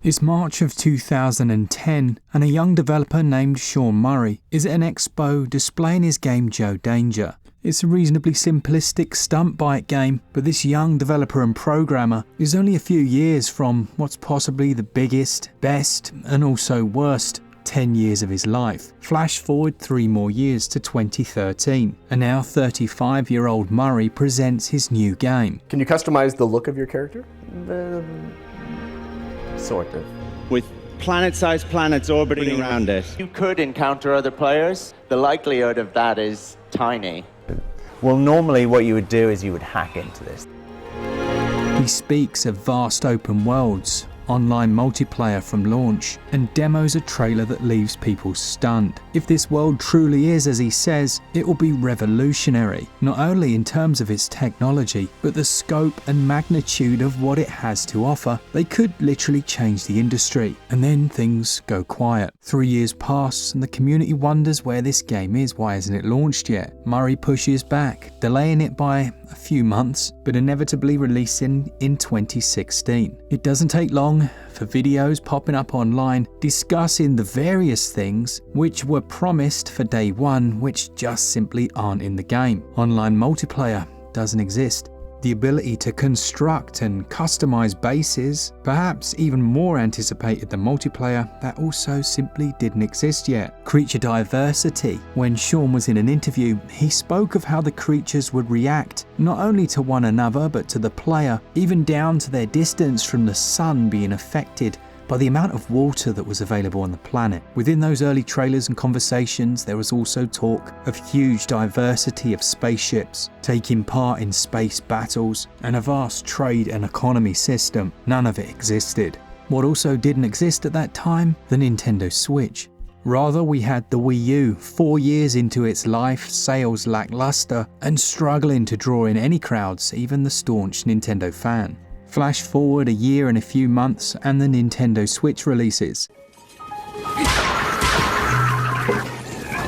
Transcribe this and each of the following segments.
It's March of 2010, and a young developer named Sean Murray is at an expo displaying his game Joe Danger. It's a reasonably simplistic stunt bike game, but this young developer and programmer is only a few years from what's possibly the biggest, best, and also worst 10 years of his life. Flash forward 3 more years to 2013, and now 35-year-old Murray presents his new game. Can you customize the look of your character? Sort of. With planet-sized planets orbiting around it. You could encounter other players. The likelihood of that is tiny. Well, normally what you would do is you would hack into this. He speaks of vast open worlds, online multiplayer from launch, and demos a trailer that leaves people stunned. If this world truly is as he says, it will be revolutionary, not only in terms of its technology, but the scope and magnitude of what it has to offer. They could literally change the industry. And then things go quiet. 3 years pass and the community wonders where this game is. Why hasn't it launched yet? Murray pushes back, delaying it by a few months, but inevitably releasing in 2016. It doesn't take long for videos popping up online discussing the various things which were promised for day one, which just simply aren't in the game. Online multiplayer doesn't exist. The ability to construct and customize bases, perhaps even more anticipated than multiplayer, that also simply didn't exist yet. Creature diversity. When Sean was in an interview, he spoke of how the creatures would react not only to one another but to the player, even down to their distance from the sun being affected by the amount of water that was available on the planet. Within those early trailers and conversations, there was also talk of huge diversity of spaceships taking part in space battles and a vast trade and economy system. None of it existed. What also didn't exist at that time? The Nintendo Switch. Rather, we had the Wii U, 4 years into its life, sales lackluster, and struggling to draw in any crowds, even the staunch Nintendo fan. Flash forward a year and a few months and the Nintendo Switch releases.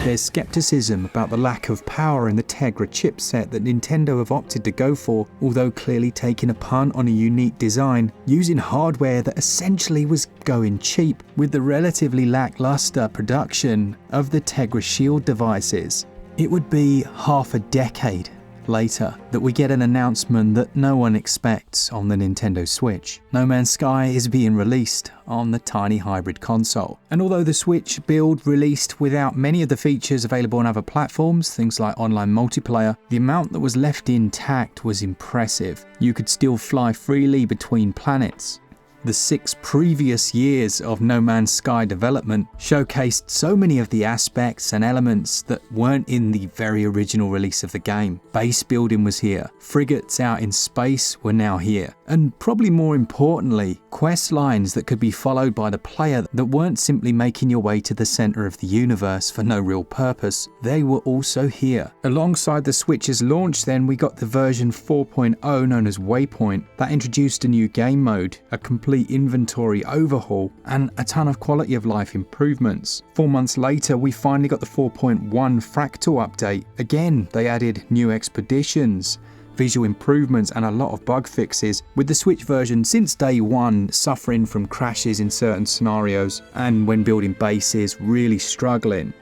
There's skepticism about the lack of power in the Tegra chipset that Nintendo have opted to go for, although clearly taking a punt on a unique design, using hardware that essentially was going cheap with the relatively lackluster production of the Tegra Shield devices. It would be half a decade later that we get an announcement that no one expects on the Nintendo Switch. No Man's Sky is being released on the tiny hybrid console. And although the Switch build released without many of the features available on other platforms, things like online multiplayer, the amount that was left intact was impressive. You could still fly freely between planets. The 6 previous years of No Man's Sky development showcased so many of the aspects and elements that weren't in the very original release of the game. Base building was here, frigates out in space were now here, and probably more importantly, quest lines that could be followed by the player that weren't simply making your way to the center of the universe for no real purpose. They were also here. Alongside the Switch's launch then, we got the version 4.0 known as Waypoint that introduced a new game mode, a complete inventory overhaul, and a ton of quality of life improvements. 4 months later, we finally got the 4.1 Fractal update. Again, they added new expeditions, visual improvements, and a lot of bug fixes, with the Switch version since day one suffering from crashes in certain scenarios and when building bases really struggling.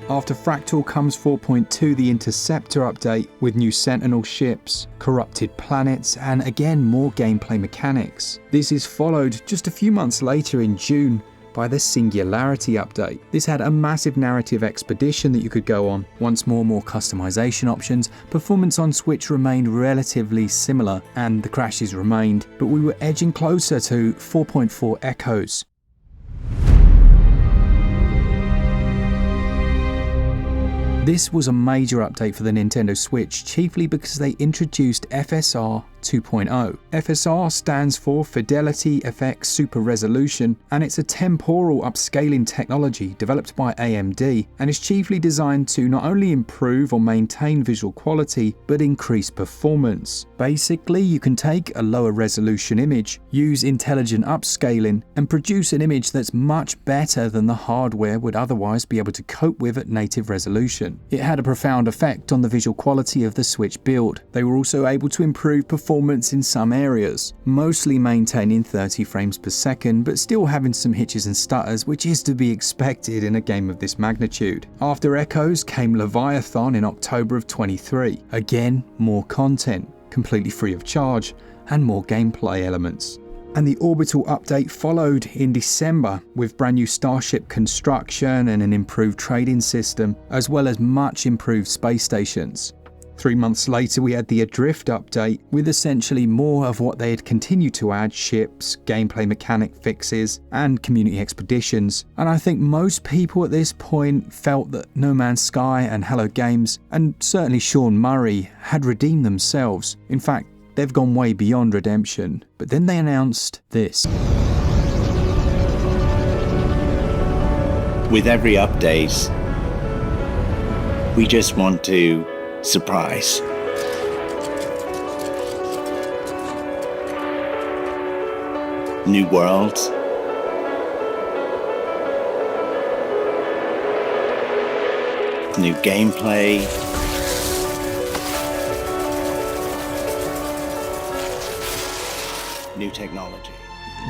After Fractal comes 4.2, the Interceptor update, with new Sentinel ships, corrupted planets, and again more gameplay mechanics. This is followed just a few months later in June by the Singularity update. This had a massive narrative expedition that you could go on. Once more customization options. Performance on Switch remained relatively similar and the crashes remained, but we were edging closer to 4.4 Echoes. This was a major update for the Nintendo Switch, chiefly because they introduced FSR 2.0. FSR stands for Fidelity FX Super Resolution, and it's a temporal upscaling technology developed by AMD and is chiefly designed to not only improve or maintain visual quality, but increase performance. Basically, you can take a lower resolution image, use intelligent upscaling, and produce an image that's much better than the hardware would otherwise be able to cope with at native resolution. It had a profound effect on the visual quality of the Switch build. They were also able to improve performance performance in some areas, mostly maintaining 30 frames per second but still having some hitches and stutters, which is to be expected in a game of this magnitude. After Echoes came Leviathan in October of 23. Again, more content, completely free of charge, and more gameplay elements. And the Orbital update followed in December with brand new starship construction and an improved trading system, as well as much improved space stations. 3 months later, we had the Adrift update with essentially more of what they had continued to add: ships, gameplay mechanic fixes, and community expeditions. And I think most people at this point felt that No Man's Sky and Hello Games, and certainly Sean Murray, had redeemed themselves. In fact, they've gone way beyond redemption. But then they announced this. With every update, we just want to surprise. New worlds. New gameplay. New technology.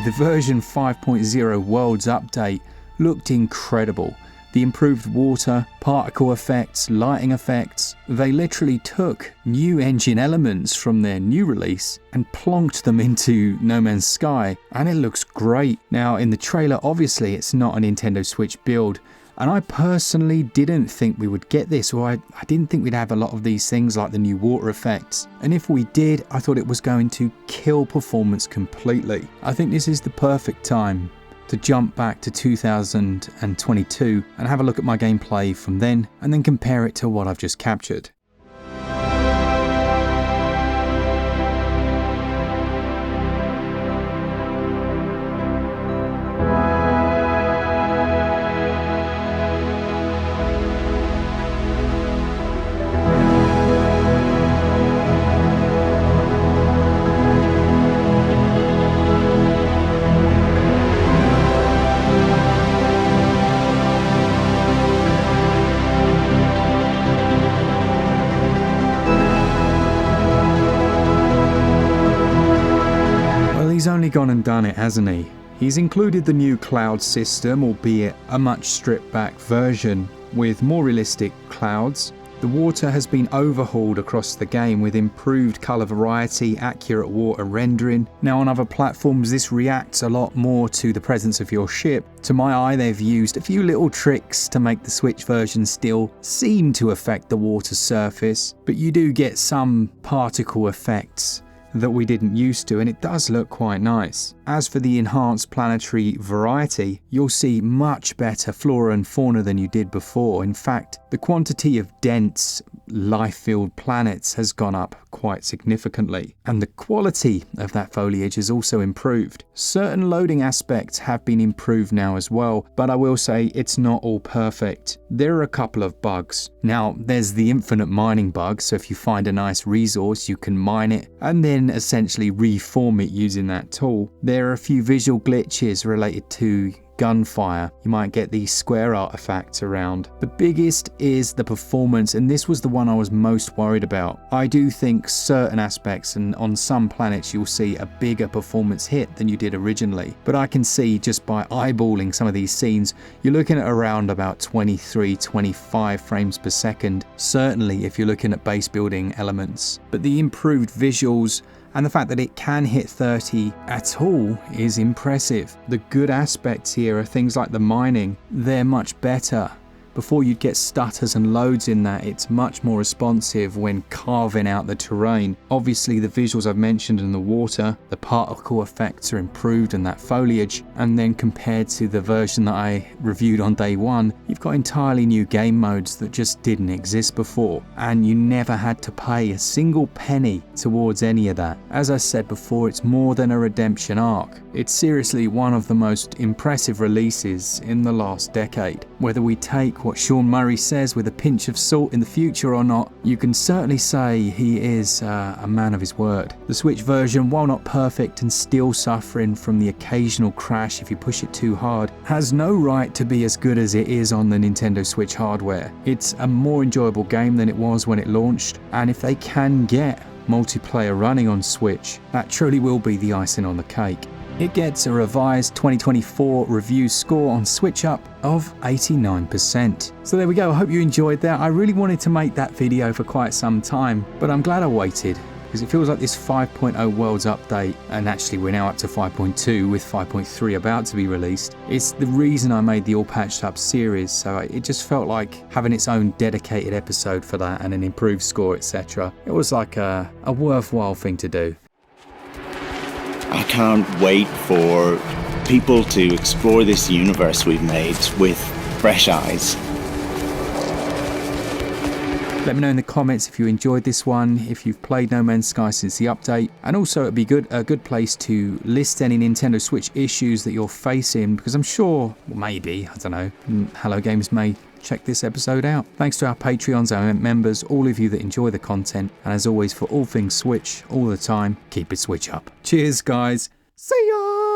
The version 5.0 Worlds update looked incredible. The improved water, particle effects, lighting effects, they literally took new engine elements from their new release and plonked them into No Man's Sky, and it looks great. Now in the trailer, obviously it's not a Nintendo Switch build, and I personally didn't think we would get this, or I didn't think we'd have a lot of these things like the new water effects. And if we did, I thought it was going to kill performance completely. I think this is the perfect time to jump back to 2022 and have a look at my gameplay from then, and then compare it to what I've just captured. He's only gone and done it, hasn't he? He's included the new cloud system, albeit a much stripped back version with more realistic clouds. The water has been overhauled across the game with improved colour variety, accurate water rendering. Now on other platforms this reacts a lot more to the presence of your ship. To my eye, they've used a few little tricks to make the Switch version still seem to affect the water surface, but you do get some particle effects that we didn't used to, and it does look quite nice. As for the enhanced planetary variety, you'll see much better flora and fauna than you did before. In fact, the quantity of dense, life-filled planets has gone up quite significantly, and the quality of that foliage has also improved. Certain loading aspects have been improved now as well, but I will say it's not all perfect. There are a couple of bugs. Now, there's the infinite mining bug, so if you find a nice resource, you can mine it and then essentially reform it using that tool. There are a few visual glitches related to gunfire. You might get these square artifacts around. The biggest is the performance, and this was the one I was most worried about. I do think certain aspects, and on some planets you'll see a bigger performance hit than you did originally, but I can see just by eyeballing some of these scenes, you're looking at around about 23-25 frames per second, certainly if you're looking at base building elements. But the improved visuals and the fact that it can hit 30 at all is impressive. The good aspects here are things like the mining. They're much better. Before you'd get stutters and loads in that, it's much more responsive when carving out the terrain. Obviously the visuals I've mentioned in the water, the particle effects are improved and that foliage, and then compared to the version that I reviewed on day one, you've got entirely new game modes that just didn't exist before, and you never had to pay a single penny towards any of that. As I said before, it's more than a redemption arc. It's seriously one of the most impressive releases in the last decade. Whether we take what Sean Murray says with a pinch of salt in the future or not, you can certainly say he is a man of his word. The Switch version, while not perfect and still suffering from the occasional crash if you push it too hard, has no right to be as good as it is on the Nintendo Switch hardware. It's a more enjoyable game than it was when it launched, and if they can get multiplayer running on Switch, that truly will be the icing on the cake. It gets a revised 2024 review score on SwitchUp of 89%. So there we go, I hope you enjoyed that. I really wanted to make that video for quite some time, but I'm glad I waited, because it feels like this 5.0 Worlds update, and actually we're now up to 5.2 with 5.3 about to be released. It's the reason I made the All Patched Up series, so it just felt like having its own dedicated episode for that and an improved score, etc. It was like a worthwhile thing to do. I can't wait for people to explore this universe we've made with fresh eyes. Let me know in the comments if you enjoyed this one, if you've played No Man's Sky since the update, and also it'd be a good place to list any Nintendo Switch issues that you're facing, because I'm sure, well, maybe, I don't know, Hello Games may check this episode out. Thanks to our Patreons, our members, all of you that enjoy the content, and as always, for all things Switch, all the time, keep it Switch up. Cheers, guys. See ya!